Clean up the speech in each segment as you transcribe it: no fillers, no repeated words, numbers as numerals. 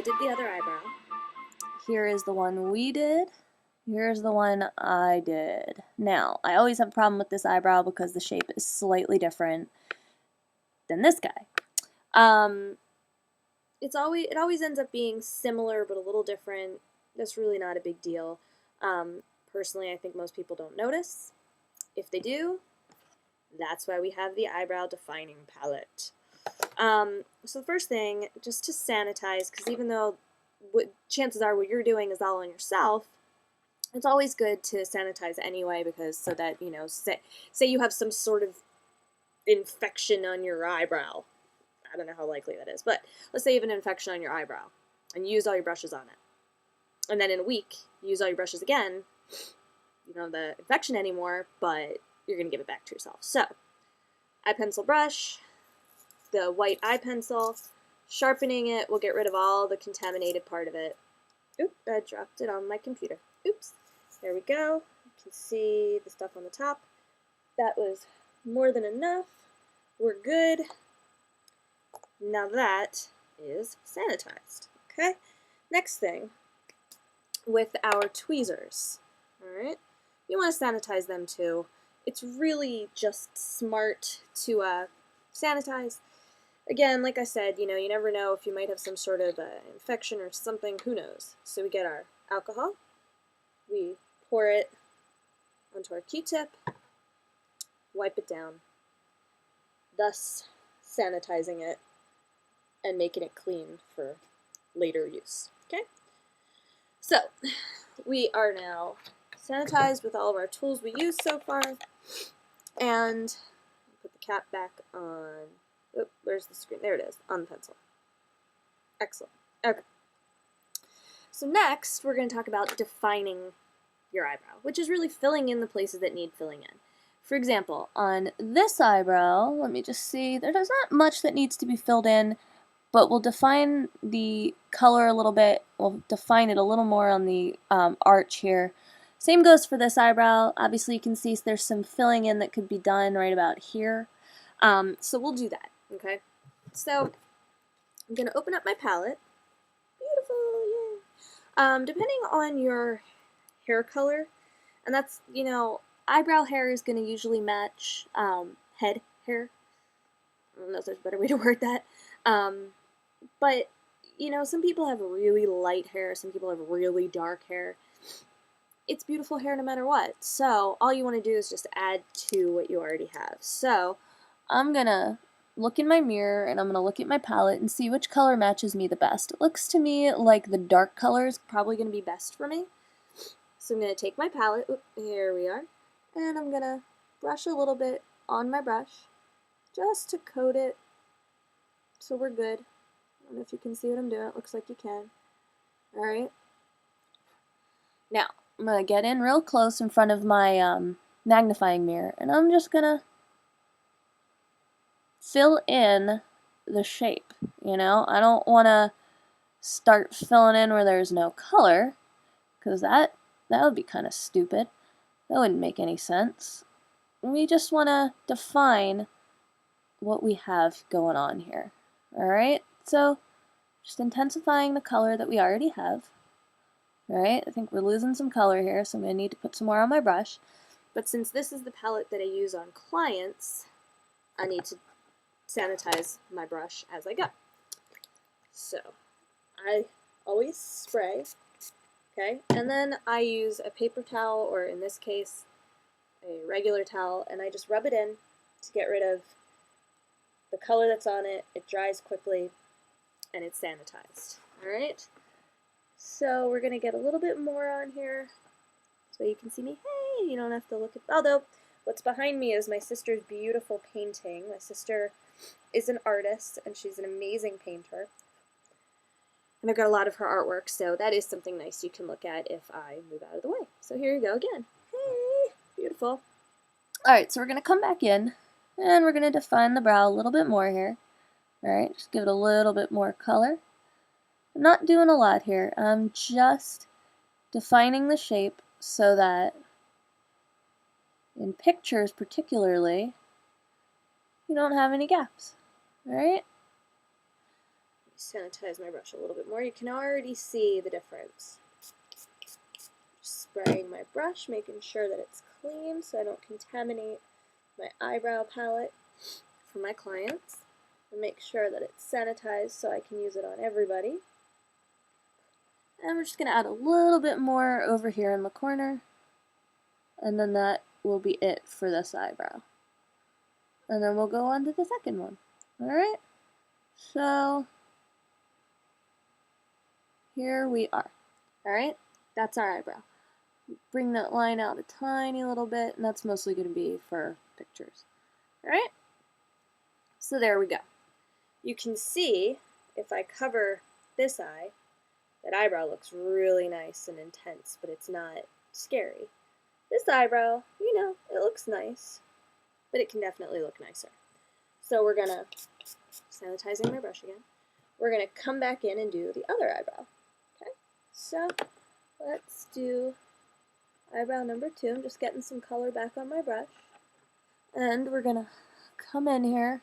I did the other eyebrow. Here is the one we did. Here's the one I did. Now, I always have a problem with this eyebrow because the shape is slightly different than this guy. It always ends up being similar but a little different. That's really not a big deal. Personally, I think most people don't notice. If they do, that's why we have the eyebrow defining palette. So the first thing, just to sanitize, because even though chances are what you're doing is all on yourself, it's always good to sanitize anyway, because so that, you know, say you have some sort of infection on your eyebrow. I don't know how likely that is, but let's say you have an infection on your eyebrow and you use all your brushes on it. And then in a week, you use all your brushes again. You don't have the infection anymore, but you're going to give it back to yourself. So, eye pencil brush, the white eye pencil, sharpening it will get rid of all the contaminated part of it. Oop, I dropped it on my computer. Oops. There we go. You can see the stuff on the top. That was more than enough. We're good. Now that is sanitized. Okay? Next thing, with our tweezers. Alright? You want to sanitize them too. It's really just smart to sanitize. Again, like I said, you know, you never know if you might have some sort of infection or something. Who knows? So we get our alcohol. We pour it onto our Q-tip. Wipe it down. Thus sanitizing it and making it clean for later use. Okay? So, we are now sanitized with all of our tools we used so far, and put the cap back on, oh, where's the screen? There it is, on the pencil. Excellent. Okay. So next, we're going to talk about defining your eyebrow, which is really filling in the places that need filling in. For example, on this eyebrow, let me just see, there's not much that needs to be filled in, but we'll define the color a little bit. We'll define it a little more on the arch here. Same goes for this eyebrow. Obviously, you can see there's some filling in that could be done right about here. So we'll do that, okay? So I'm going to open up my palette. Beautiful, yay! Depending on your hair color, and that's, you know, eyebrow hair is going to usually match head hair. I don't know if there's a better way to word that. But, you know, some people have really light hair, some people have really dark hair. It's beautiful hair no matter what. So, all you want to do is just add to what you already have. So, I'm going to look in my mirror and I'm going to look at my palette and see which color matches me the best. It looks to me like the dark color is probably going to be best for me. So, I'm going to take my palette, here we are, and I'm going to brush a little bit on my brush just to coat it so we're good. I don't know if you can see what I'm doing. It looks like you can. Alright. Now, I'm going to get in real close in front of my magnifying mirror, and I'm just going to fill in the shape, you know? I don't want to start filling in where there's no color, because that would be kind of stupid. That wouldn't make any sense. We just want to define what we have going on here. Alright? So, just intensifying the color that we already have. Alright, I think we're losing some color here, so I'm going to need to put some more on my brush. But since this is the palette that I use on clients, I need to sanitize my brush as I go. So, I always spray, okay? And then I use a paper towel, or in this case, a regular towel, and I just rub it in to get rid of the color that's on it. It dries quickly, and it's sanitized. Alright? So we're going to get a little bit more on here so you can see me. Hey, you don't have to look at... Although, what's behind me is my sister's beautiful painting. My sister is an artist, and she's an amazing painter. And I've got a lot of her artwork, so that is something nice you can look at if I move out of the way. So here you go again. Hey, beautiful. Alright, so we're going to come back in, and we're going to define the brow a little bit more here. Alright, just give it a little bit more color. I'm not doing a lot here. I'm just defining the shape so that in pictures particularly, you don't have any gaps. Alright? sanitize my brush a little bit more. You can already see the difference. Just spraying my brush, making sure that it's clean so I don't contaminate my eyebrow palette for my clients. And make sure that it's sanitized so I can use it on everybody. And we're just going to add a little bit more over here in the corner. And then that will be it for this eyebrow. And then we'll go on to the second one. Alright? So, here we are. Alright? That's our eyebrow. Bring that line out a tiny little bit, and that's mostly going to be for pictures. Alright? So there we go. You can see, if I cover this eye, that eyebrow looks really nice and intense, but it's not scary. This eyebrow, you know, it looks nice, but it can definitely look nicer. So we're gonna, sanitizing my brush again, we're gonna come back in and do the other eyebrow. Okay, so let's do eyebrow number 2. I'm just getting some color back on my brush. And we're gonna come in here,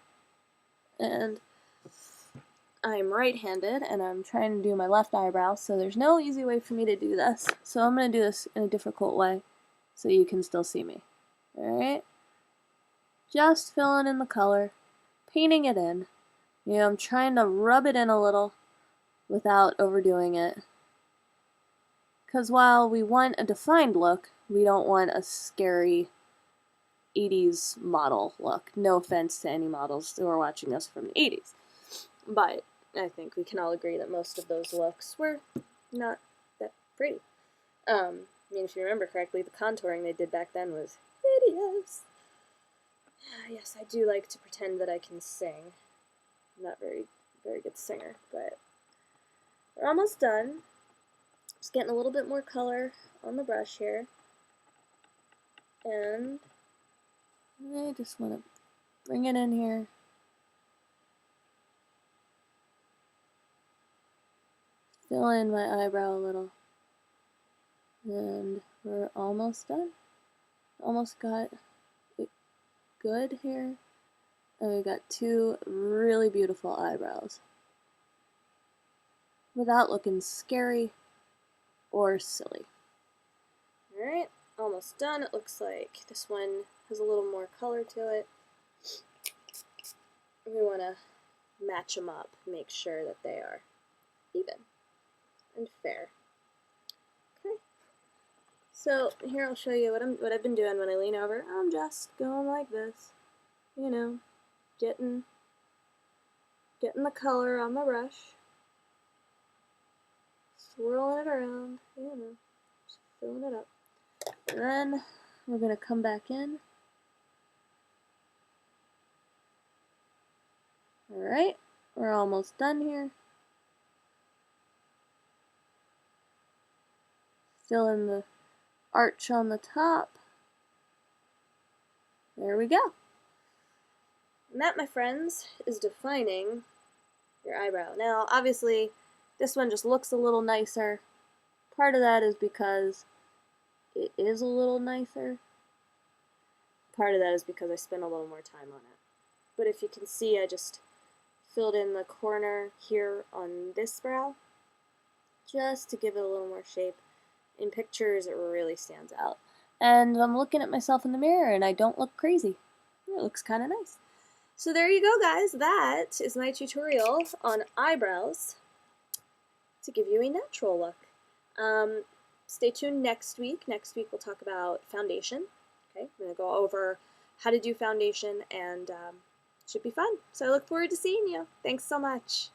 and I'm right-handed, and I'm trying to do my left eyebrow, so there's no easy way for me to do this. So I'm gonna do this in a difficult way, so you can still see me. Alright? Just filling in the color, painting it in. You know, I'm trying to rub it in a little without overdoing it. Because while we want a defined look, we don't want a scary 80s model look. No offense to any models who are watching us from the 80s. But I think we can all agree that most of those looks were not that pretty. I mean, if you remember correctly, the contouring they did back then was hideous. Yes, I do like to pretend that I can sing. I'm not very good singer, but we're almost done. Just getting a little bit more color on the brush here. And I just want to bring it in here. Fill in my eyebrow a little. And we're almost done. Almost got it good here. And we got 2 really beautiful eyebrows. Without looking scary or silly. Alright, almost done. It looks like this one has a little more color to it. We want to match them up, make sure that they are even and fair. Okay. So here I'll show you what I've been doing when I lean over. I'm just going like this, you know, getting the color on my brush, swirling it around, you know, just filling it up. And then we're gonna come back in. All right, we're almost done here. Fill in the arch on the top. There we go. And that, my friends, is defining your eyebrow. Now, obviously, this one just looks a little nicer. Part of that is because it is a little nicer. Part of that is because I spent a little more time on it. But if you can see, I just filled in the corner here on this brow, just to give it a little more shape. In pictures, it really stands out. And I'm looking at myself in the mirror, and I don't look crazy. It looks kind of nice. So there you go, guys. That is my tutorial on eyebrows to give you a natural look. Stay tuned next week. Next week we'll talk about foundation. Okay, I'm going to go over how to do foundation, and it should be fun. So I look forward to seeing you. Thanks so much.